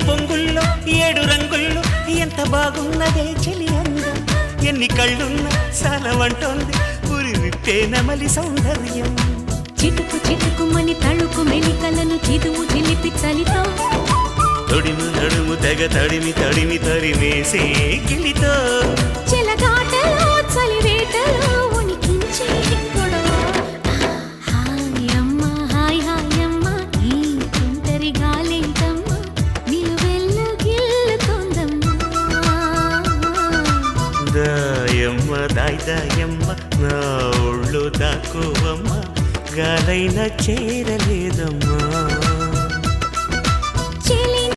పొంగుల్లో 7 రంగుల్లో ఎంత బాగున్నదే చెలి అందం ఎన్ని కళ్ళున్నా సాలవంటోంది పురి విప్పే నమలి సౌందర్యం చిటుకు చిటుకుమని తళుకు మెలికలను చిదువు చిలిపి చలితో తొడిము నడుము తెగ తడిమి తడిమి తరిమేసే గిలితో చెలగాటలో చలివేటలో ఉనికించే గొడవ హాయమ్మ హాయ్ హాయమ్మ ఈ తుంటరి గాలేంటమ్మ నిలువెల్ల గిల్లుతోందమ్మా దాయమ్మ దాయ్ దాయమ్మ నా ఒళ్ళు దాకోవమ్మ గాలైన చేరలేదమ్మా